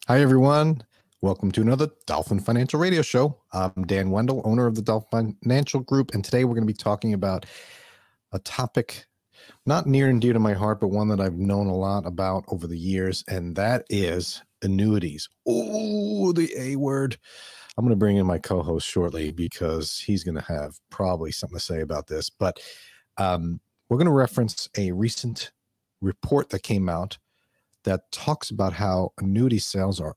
Hi, everyone. Welcome to another Dolphin Financial Radio Show. I'm Dan Wendell, owner of the Dolphin Financial Group, and today we're going to be talking about a topic not near and dear to my heart, but one that I've known a lot about over the years, and that is annuities. Oh, the A word. I'm going to bring in my co-host shortly because he's going to have probably something to say about this, but we're going to reference a recent report that came out that talks about how annuity sales are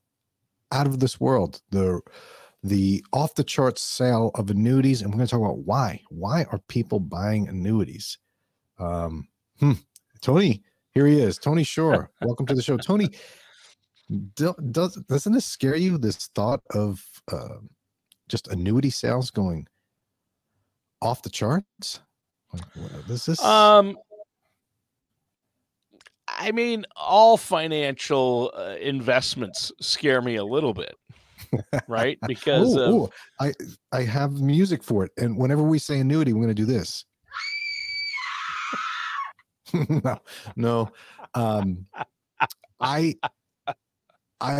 out of this world. The off the charts sale of annuities, and we're going to talk about why. Why are people buying annuities? Tony, here he is. Tony Shore, welcome to the show. Tony, doesn't this scare you? This thought of just annuity sales going off the charts? This is. I mean, all financial investments scare me a little bit, right? Because I have music for it, and whenever we say annuity, we're going to do this. no.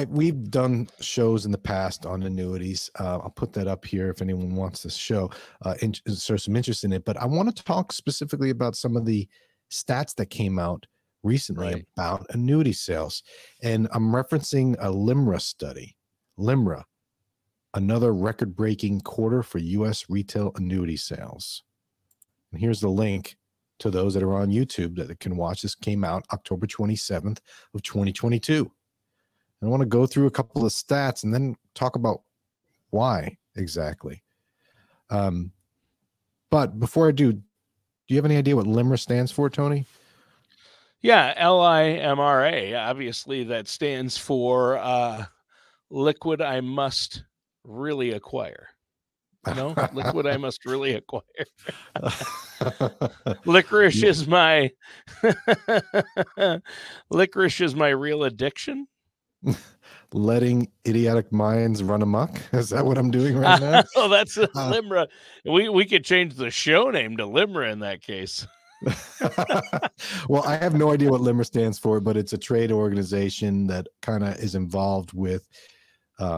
We've done shows in the past on annuities. I'll put that up here if anyone wants to show some interest in it. But I want to talk specifically about some of the stats that came out recently about annuity sales. And I'm referencing a LIMRA study. LIMRA, another record-breaking quarter for U.S. retail annuity sales. And here's the link to those that are on YouTube that can watch. This came out October 27th of 2022. I want to go through a couple of stats and then talk about why exactly. But before I do you have any idea what LIMRA stands for, Tony? Yeah, LIMRA. Obviously, that stands for liquid I must really acquire. Liquid I must really acquire. Licorice is my real addiction. Letting idiotic minds run amok. Is that what I'm doing right now? Oh, that's LIMRA. We could change the show name to LIMRA in that case. Well, I have no idea what LIMRA stands for, but it's a trade organization that kind of is involved with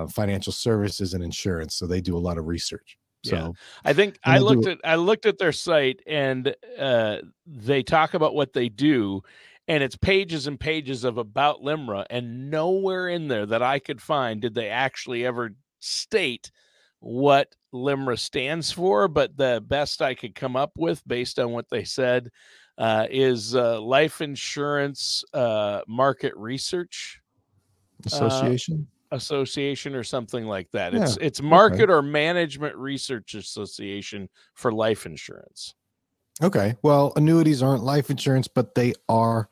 financial services and insurance. So they do a lot of research. So yeah. I think I looked at their site, and they talk about what they do, and it's pages and pages of about LIMRA, and nowhere in there that I could find did they actually ever state what LIMRA stands for. But the best I could come up with based on what they said is Life Insurance Market Research Association or something like that. Yeah, it's Market or Management Research Association for life insurance. Okay. Well, annuities aren't life insurance, but they are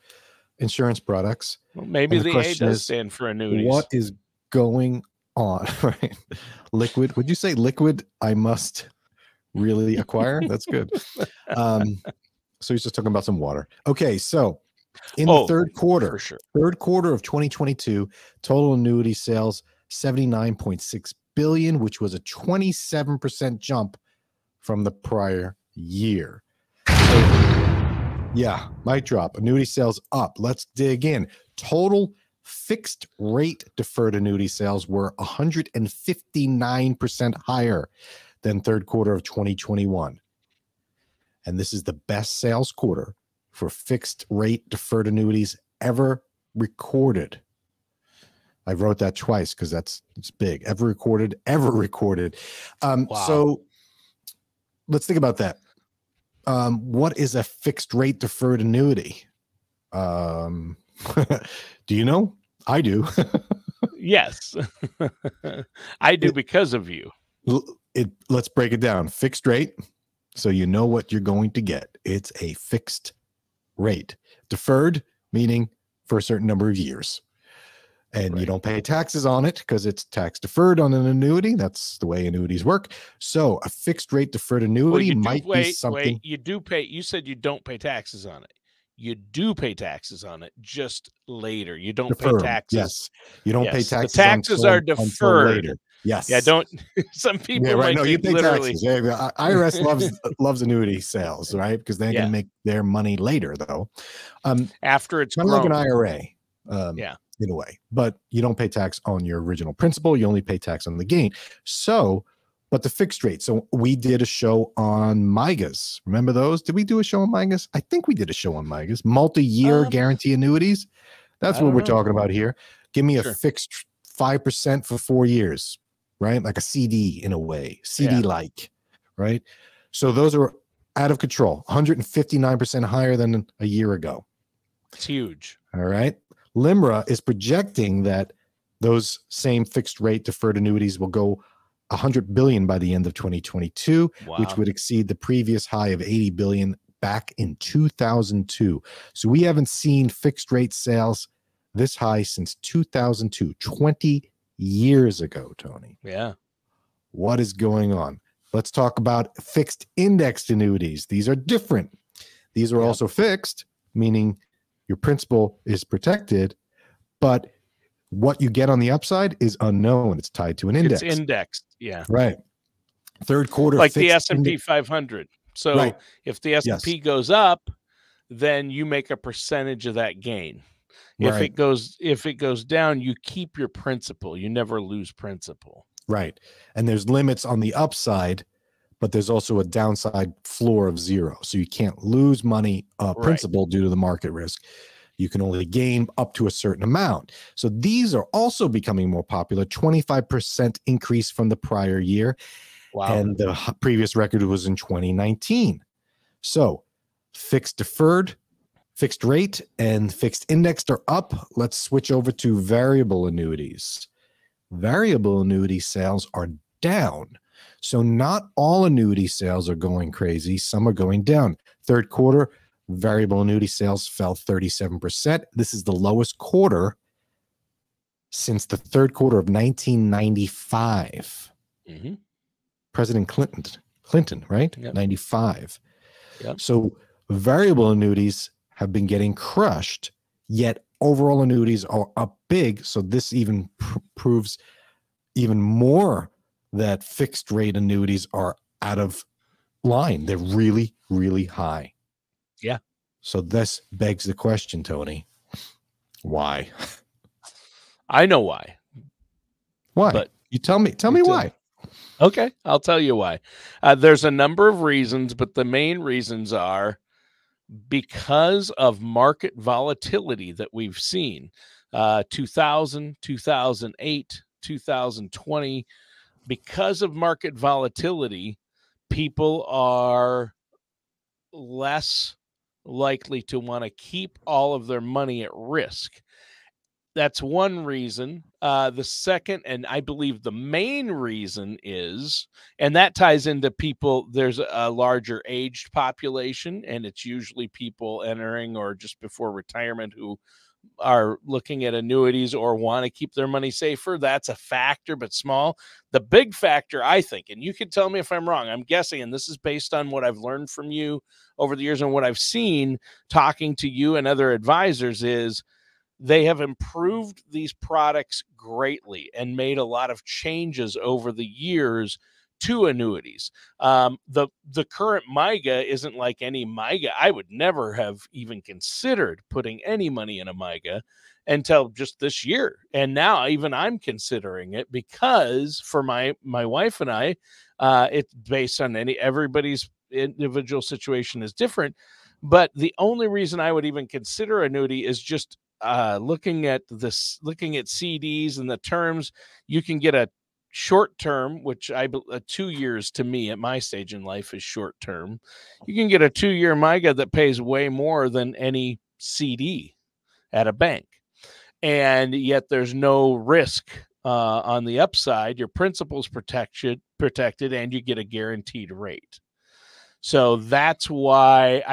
insurance products. Well, maybe the A does stand for annuities. What is going on? Right? Liquid. Would you say liquid I must really acquire? That's good. So he's just talking about some water. Okay. So in the third quarter of 2022, total annuity sales, $79.6 billion, which was a 27% jump from the prior year. Yeah, mic drop. Annuity sales up. Let's dig in. Total fixed rate deferred annuity sales were 159% higher than third quarter of 2021. And this is the best sales quarter for fixed rate deferred annuities ever recorded. I wrote that twice because it's big. Ever recorded. Wow. So let's think about that. What is a fixed rate deferred annuity? Do you know? I do. Yes, I do because of you. Let's break it down. Fixed rate, so you know what you're going to get. It's a fixed rate. Deferred, meaning for a certain number of years. And you don't pay taxes on it because it's tax deferred on an annuity. That's the way annuities work. So a fixed rate deferred annuity might be something. Wait, you do pay. You said you don't pay taxes on it. You do pay taxes on it just later. You don't pay taxes. Yes. You don't pay taxes. The taxes are deferred. Later. Yes. Yeah, don't. Some people might No, you pay literally. Taxes. Yeah, IRS loves annuity sales, right? Because they're going to make their money later, though. After it's kind of like an IRA. in a way, but you don't pay tax on your original principal. You only pay tax on the gain. So, but the fixed rate. So we did a show on MIGAs. Remember those? Did we do a show on MIGAs? I think we did a show on MIGAs. Multi-year guarantee annuities. That's what we're talking about here. Give me a fixed 5% for 4 years, right? Like a CD in a way, CD-like, right? So those are out of control, 159% higher than a year ago. It's huge. All right. LIMRA is projecting that those same fixed rate deferred annuities will go 100 billion by the end of 2022, which would exceed the previous high of 80 billion back in 2002. So we haven't seen fixed rate sales this high since 2002, 20 years ago, Tony. Yeah. What is going on? Let's talk about fixed indexed annuities. These are different. These are also fixed, meaning your principal is protected, but what you get on the upside is unknown. It's tied to an index. It's indexed. Yeah. Right. Third quarter. Like the S&P 500. So if the S&P goes up, then you make a percentage of that gain. If it goes down, you keep your principal. You never lose principal. Right. And there's limits on the upside, but there's also a downside floor of 0. So you can't lose money principal due to the market risk. You can only gain up to a certain amount. So these are also becoming more popular, 25% increase from the prior year. Wow. And the previous record was in 2019. So fixed deferred, fixed rate, and fixed indexed are up. Let's switch over to variable annuities. Variable annuity sales are down. So not all annuity sales are going crazy. Some are going down. Third quarter, variable annuity sales fell 37%. This is the lowest quarter since the third quarter of 1995. Mm-hmm. President Clinton, right? Yep. 95. Yep. So variable annuities have been getting crushed, yet overall annuities are up big. So this even proves even more that fixed rate annuities are out of line. They're really, really high. Yeah. So this begs the question, Tony, why? I know why. Why? But you tell me why. Okay, I'll tell you why. There's a number of reasons, but the main reasons are because of market volatility that we've seen. 2000, 2008, 2020, because of market volatility, people are less likely to want to keep all of their money at risk. That's one reason. The second, and I believe the main reason is, and that ties into people, there's a larger aged population, and it's usually people entering or just before retirement who are looking at annuities or want to keep their money safer. That's a factor, but small. The big factor, I think, and you can tell me if I'm wrong, I'm guessing, and this is based on what I've learned from you over the years and what I've seen talking to you and other advisors, is they have improved these products greatly and made a lot of changes over the years to annuities. The current MIGA isn't like any MIGA. I would never have even considered putting any money in a MIGA until just this year. And now even I'm considering it because for my wife and I, it's based on everybody's individual situation is different. But the only reason I would even consider annuity is just looking at CDs and the terms. You can get a short term, which 2 years to me at my stage in life is short term. You can get a 2-year MIGA that pays way more than any CD at a bank, and yet there's no risk on the upside. Your principal's protected, and you get a guaranteed rate. So that's why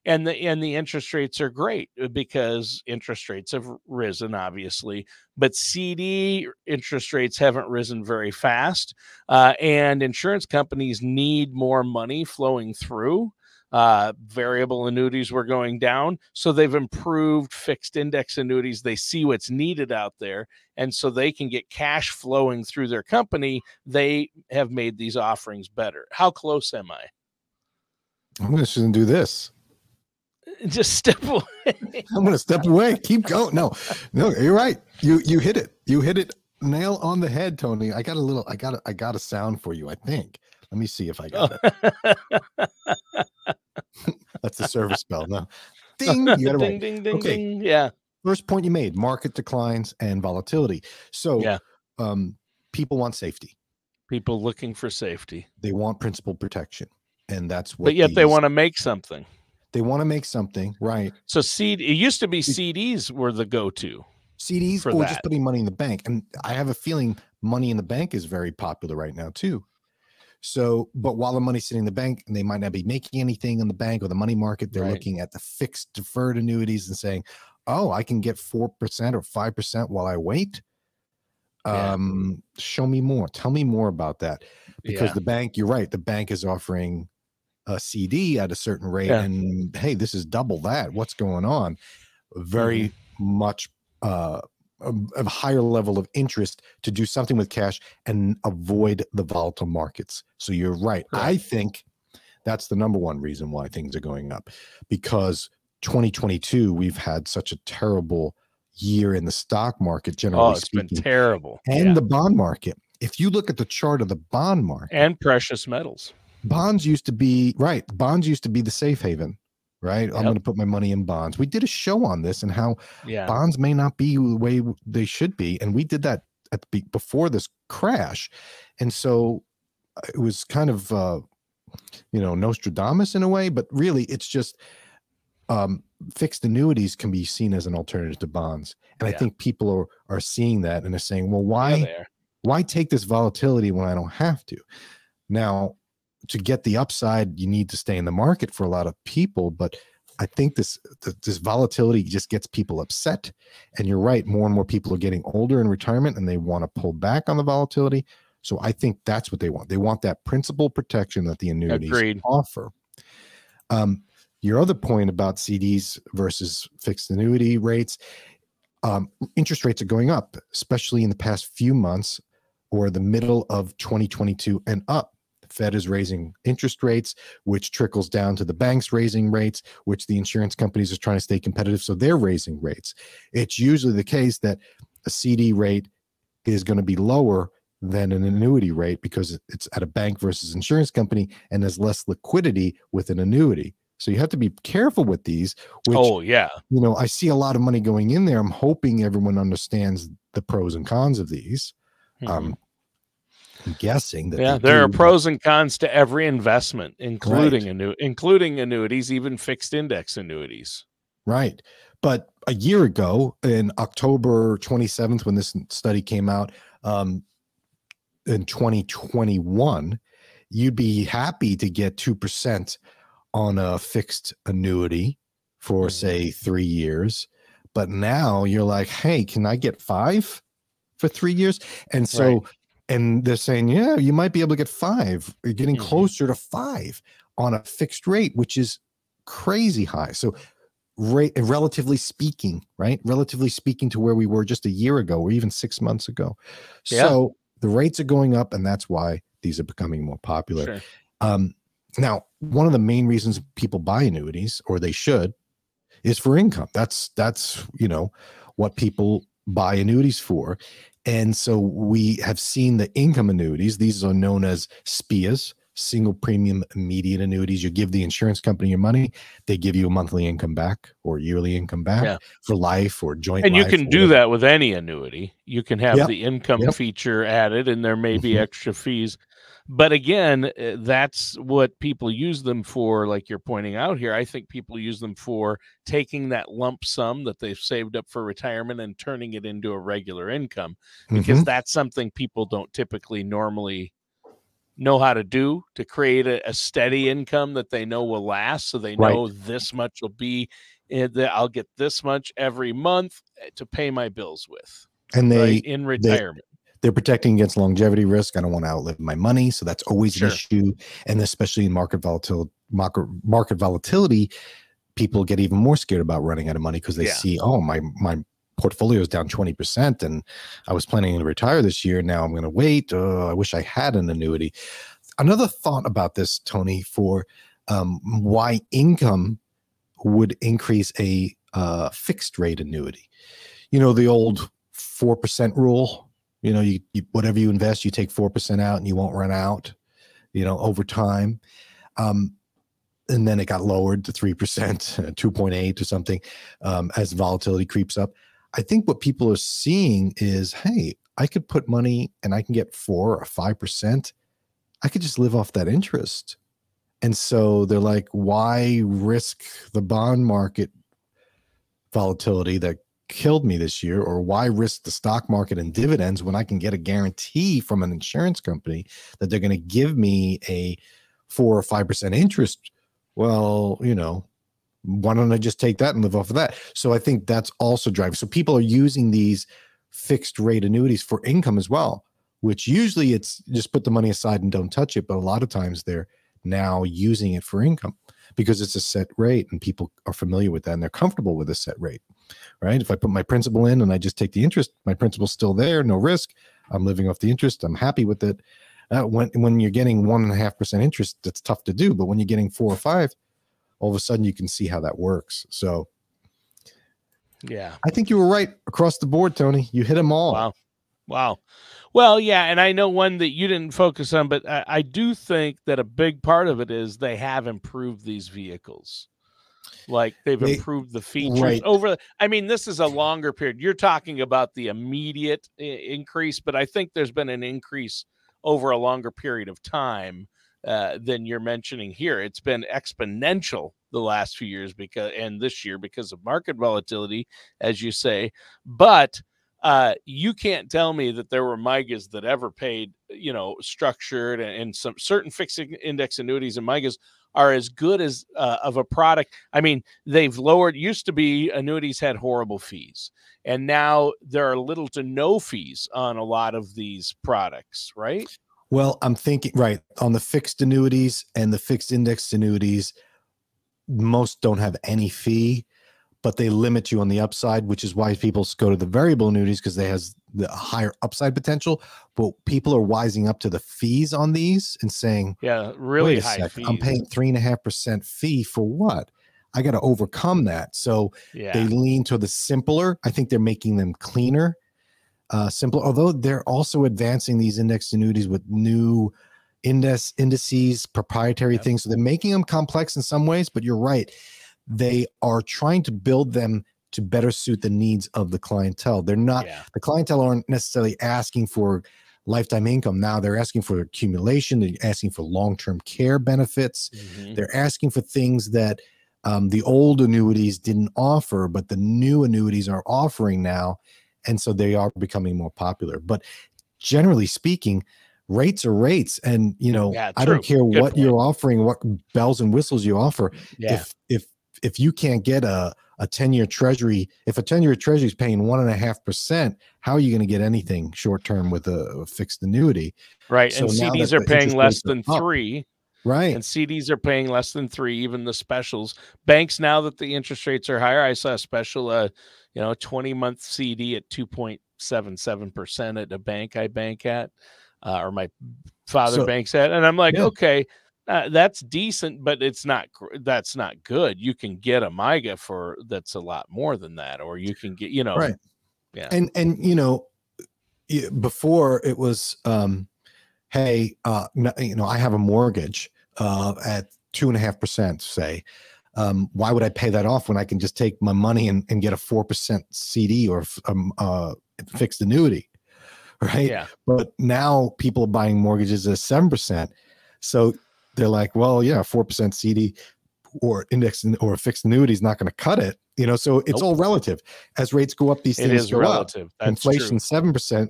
the interest rates are great because interest rates have risen, obviously, but CD interest rates haven't risen very fast, and insurance companies need more money flowing through. Variable annuities were going down, so they've improved fixed index annuities. They see what's needed out there, and so they can get cash flowing through their company. They have made these offerings better. How close am I? I'm just going to do this. Just step away. I'm going to step away. Keep going. No, you're right. You hit it. You hit it nail on the head, Tony. I got a sound for you, I think. Let me see if I got it. That's the service bell. No. Ding. You got it ding, right. ding, ding, Okay. ding. Yeah. First point you made, market declines and volatility. So yeah. People want safety. People looking for safety. They want principal protection. And that's what But yet they want to make something. They want to make something, right? So it used to be CDs were the go-to. CDs or just putting money in the bank. And I have a feeling money in the bank is very popular right now too. So, but while the money's sitting in the bank and they might not be making anything in the bank or the money market, they're looking at the fixed deferred annuities and saying, oh, I can get 4% or 5% while I wait. Show me more. Tell me more about that. Because the bank, you're right, the bank is offering a CD at a certain rate and hey, this is double that. What's going on? Very much a higher level of interest to do something with cash and avoid the volatile markets. So you're right. I think that's the number one reason why things are going up, because 2022 we've had such a terrible year in the stock market, generally speaking. It's been terrible. And the bond market. If you look at the chart of the bond market and precious metals, bonds used to be bonds used to be the safe haven, right? I'm going to put my money in bonds. We did a show on this and how bonds may not be the way they should be, and we did that before this crash. And so it was kind of Nostradamus in a way, but really it's just fixed annuities can be seen as an alternative to bonds. And I think people are seeing that and are saying, well, why take this volatility when I don't have to? Now, to get the upside, you need to stay in the market for a lot of people. But I think this volatility just gets people upset. And you're right, more and more people are getting older in retirement and they want to pull back on the volatility. So I think that's what they want. They want that principal protection that the annuities offer. Your other point about CDs versus fixed annuity rates, interest rates are going up, especially in the past few months or the middle of 2022 and up. Fed is raising interest rates, which trickles down to the banks raising rates, which the insurance companies are trying to stay competitive. So they're raising rates. It's usually the case that a CD rate is going to be lower than an annuity rate because it's at a bank versus insurance company and there's less liquidity with an annuity. So you have to be careful with these. Which, I see a lot of money going in there. I'm hoping everyone understands the pros and cons of these. I'm guessing that there are pros and cons to every investment, including annuities, even fixed index annuities. Right. But a year ago, in October 27th, when this study came out, in 2021, you'd be happy to get 2% on a fixed annuity for say 3 years. But now you're like, hey, can I get 5 for 3 years? And so, and they're saying, yeah, you might be able to get 5. You're getting closer to 5 on a fixed rate, which is crazy high. So relatively speaking, relatively speaking to where we were just a year ago or even 6 months ago. So the rates are going up, and that's why these are becoming more popular. Now, one of the main reasons people buy annuities, or they should, is for income. That's what people buy annuities for. And so we have seen the income annuities. These are known as SPIAs, single premium immediate annuities. You give the insurance company your money, they give you a monthly income back or yearly income back for life or joint. And you can do that with any annuity. You can have the income feature added, and there may be extra fees. But again, that's what people use them for, like you're pointing out here. I think people use them for taking that lump sum that they've saved up for retirement and turning it into a regular income, because that's something people don't typically normally know how to do, to create a steady income that they know will last. So they know this much will be, I'll get this much every month to pay my bills with. And in retirement. They're protecting against longevity risk. I don't want to outlive my money. So that's always an issue. And especially in market volatility, people get even more scared about running out of money because they see, oh, my portfolio is down 20% and I was planning to retire this year. Now I'm going to wait. I wish I had an annuity. Another thought about this, Tony, for why income would increase a fixed rate annuity. The old 4% rule. You whatever you invest, you take 4% out and you won't run out, over time. And then it got lowered to 3%, 2.8 or something, as volatility creeps up. I think what people are seeing is, hey, I could put money and I can get 4 or 5%. I could just live off that interest. And so they're like, why risk the bond market volatility that killed me this year, or why risk the stock market and dividends when I can get a guarantee from an insurance company that they're going to give me a 4 or 5% interest? Well, why don't I just take that and live off of that? So I think that's also driving. So people are using these fixed rate annuities for income as well, which usually it's just put the money aside and don't touch it. But a lot of times they're now using it for income because it's a set rate and people are familiar with that and they're comfortable with a set rate, right? If I put my principal in and I just take the interest, my principal's still there, no risk. I'm living off the interest. I'm happy with it. When you're getting 1.5% interest, that's tough to do. But when you're getting 4 or 5, all of a sudden you can see how that works. So yeah, I think you were right across the board, Tony. You hit them all. Wow. Well, yeah, and I know one that you didn't focus on, but I do think that a big part of it is they have improved these vehicles. Like they've improved the features I mean, this is a longer period. You're talking about the immediate increase, but I think there's been an increase over a longer period of time than you're mentioning here. It's been exponential the last few years and this year because of market volatility, as you say. But you can't tell me that there were MYGAs that ever paid, structured and some certain fixed index annuities and MYGAs are as good as of a product. I mean, they've lowered. Used to be annuities had horrible fees, and now there are little to no fees on a lot of these products, right? Well, I'm thinking on the fixed annuities and the fixed index annuities, most don't have any fee, but they limit you on the upside, which is why people go to the variable annuities because they has the higher upside potential. But people are wising up to the fees on these and saying, yeah, really high fees. I'm paying 3.5% fee for what? I got to overcome that. So they lean to the simpler. I think they're making them cleaner, simpler, although they're also advancing these index annuities with new indices, proprietary things. So they're making them complex in some ways, but you're right. They are trying to build them to better suit the needs of the clientele. They're not, the clientele aren't necessarily asking for lifetime income. Now they're asking for accumulation. They're asking for long-term care benefits. They're asking for things that the old annuities didn't offer, but the new annuities are offering now. And so they are becoming more popular. But generally speaking, rates are rates. And, I don't care what you're offering, what bells and whistles you offer. If you can't get a 10-year treasury, if a 10-year treasury is paying 1.5%, how are you going to get anything short-term with a fixed annuity? Right. So and CDs are paying less than 3. Right. And CDs are paying less than 3, even the specials. Banks, now that the interest rates are higher, I saw a special, 20-month CD at 2.77% at a bank I bank at, or my father banks at. And I'm like, okay, that's decent, but that's not good. You can get a MYGA that's a lot more than that, or you can get, right. Yeah. And before it was, hey, I have a mortgage at 2.5%, say. Why would I pay that off when I can just take my money and get a 4% CD or fixed annuity, right? Yeah. But now people are buying mortgages at 7%. So they're like, well, 4% CD or index or fixed annuity is not going to cut it, so it's all relative. As rates go up, these things go relative. Up. Inflation, 7%,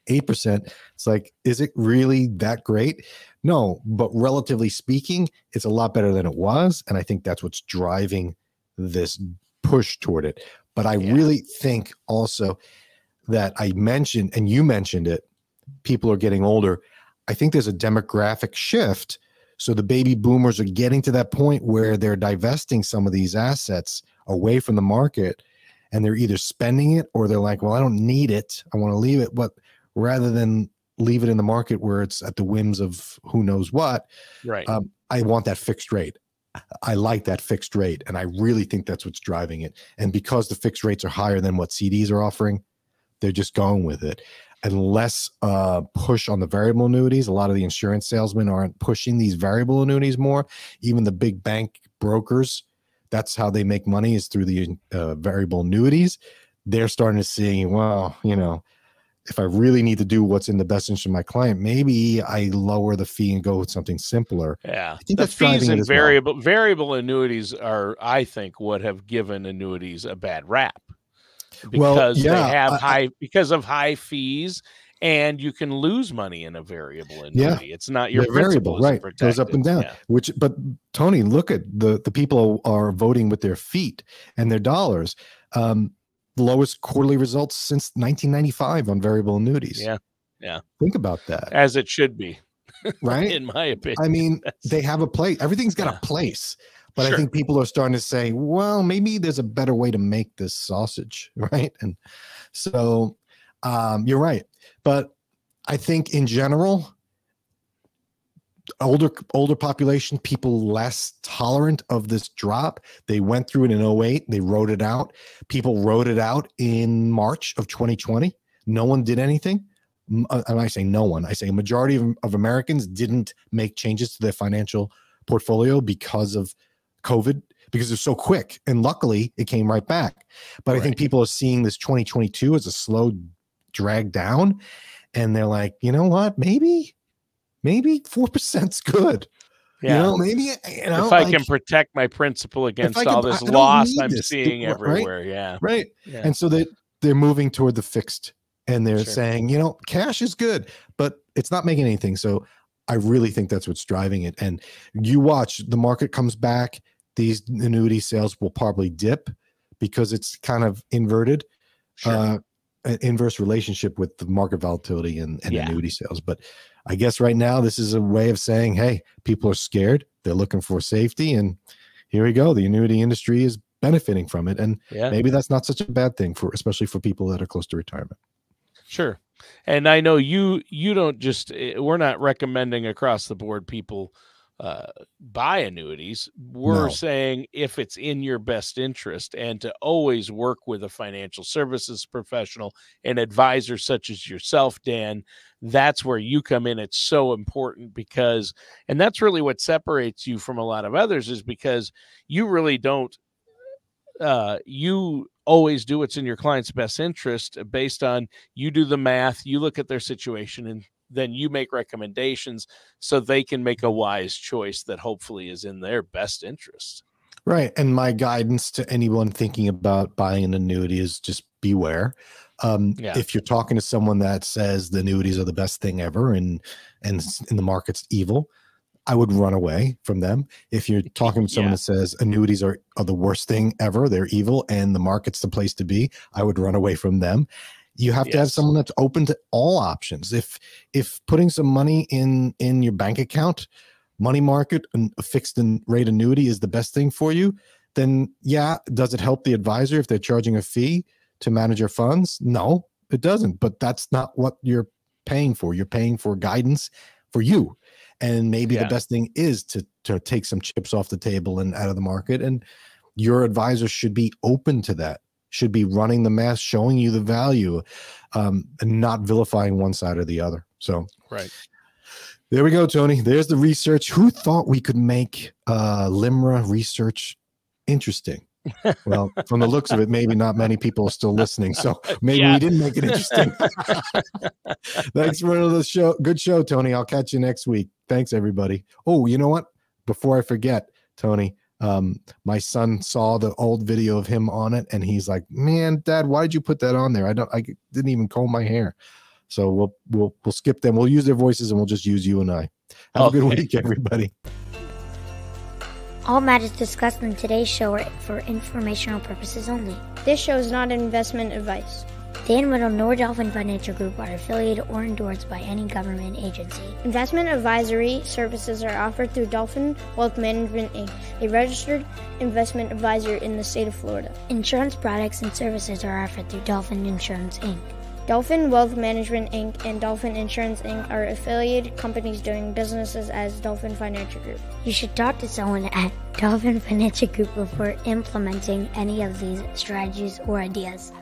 8%. It's like, is it really that great? No, but relatively speaking, it's a lot better than it was. And I think that's what's driving this push toward it. But I really think also that I mentioned, and you mentioned it, people are getting older. I think there's a demographic shift. So the baby boomers are getting to that point where they're divesting some of these assets away from the market, and they're either spending it or they're like, well, I don't need it, I want to leave it. But rather than leave it in the market where it's at the whims of who knows what, right? I want that fixed rate. I like that fixed rate, and I really think that's what's driving it. And because the fixed rates are higher than what CDs are offering, they're just going with it. And less push on the variable annuities. A lot of the insurance salesmen aren't pushing these variable annuities more. Even the big bank brokers, that's how they make money, is through the variable annuities. They're starting to see, well, you know, if I really need to do what's in the best interest of my client, maybe I lower the fee and go with something simpler. Yeah, I think the that's driving fees it and as well. variable annuities are, I think, what have given annuities a bad rap, Well, because they yeah, have because of high fees, and you can lose money in a variable yeah, annuity. It's not, your they're variable, principal isn't right? Goes up protected. and down. Yeah, But Tony, look at the people are voting with their feet and their dollars. The lowest quarterly results since 1995 on variable annuities. yeah, yeah. Think about that, As it should be, right? in my opinion. I mean, they have a place. Everything's got Yeah. a place. But Sure. I think people are starting to say, well, maybe there's a better way to make this sausage, right? And so you're right. But I think in general, older population, people less tolerant of this drop. They went through it in 2008. They wrote it out. People wrote it out in March of 2020. No one did anything. And I say no one. I say a majority of Americans didn't make changes to their financial portfolio because of COVID, because it's so quick. And luckily, it came right back. But I think people are seeing this 2022 as a slow drag down. And they're like, you know what? Maybe 4% is good. Yeah. You know, maybe, you know, if I can protect my principal against all this loss I'm seeing everywhere. Right? Yeah. Right. Yeah. And so they're moving toward the fixed, and they're saying, you know, cash is good, but it's not making anything. So I really think that's what's driving it. And you watch, the market comes back, these annuity sales will probably dip because it's kind of inverted. An inverse relationship with the market volatility and annuity sales. But I guess right now this is a way of saying, hey, people are scared. They're looking for safety. And here we go. The annuity industry is benefiting from it. And maybe that's not such a bad thing, especially for people that are close to retirement. Sure. And I know you don't just, we're not recommending across the board people buy annuities. We're saying if it's in your best interest, and to always work with a financial services professional, an advisor such as yourself, Dan. That's where you come in. It's so important because, and that's really what separates you from a lot of others, is because you really don't, you always do what's in your client's best interest based on, you do the math, you look at their situation, and then you make recommendations so they can make a wise choice that hopefully is in their best interest. Right. And my guidance to anyone thinking about buying an annuity is just beware. If you're talking to someone that says the annuities are the best thing ever and the market's evil, I would run away from them. If you're talking to someone that says annuities are the worst thing ever, they're evil, and the market's the place to be, I would run away from them. You have to have someone that's open to all options. If putting some money in your bank account, money market, and a fixed rate annuity is the best thing for you, then does it help the advisor if they're charging a fee to manage your funds? No, it doesn't. But that's not what you're paying for. You're paying for guidance for you. And maybe the best thing is to take some chips off the table and out of the market. And your advisor should be open to that, should be running the math, showing you the value, and not vilifying one side or the other. So there we go, Tony. There's the research. Who thought we could make LIMRA research interesting? Well, from the looks of it, maybe not many people are still listening. So maybe we didn't make it interesting. Thanks for another show. Good show, Tony. I'll catch you next week. Thanks, everybody. Oh, you know what? Before I forget, Tony, my son saw the old video of him on it, and he's like, "Man, Dad, why did you put that on there? I didn't even comb my hair." So we'll skip them. We'll use their voices, and we'll just use you and I. Have a good week, everybody. All matters discussed in today's show are for informational purposes only. This show is not investment advice. Dan Wendell nor Dolphin Financial Group are affiliated or endorsed by any government agency. Investment advisory services are offered through Dolphin Wealth Management, Inc., a registered investment advisor in the state of Florida. Insurance products and services are offered through Dolphin Insurance, Inc. Dolphin Wealth Management, Inc. and Dolphin Insurance, Inc. are affiliated companies doing businesses as Dolphin Financial Group. You should talk to someone at Dolphin Financial Group before implementing any of these strategies or ideas.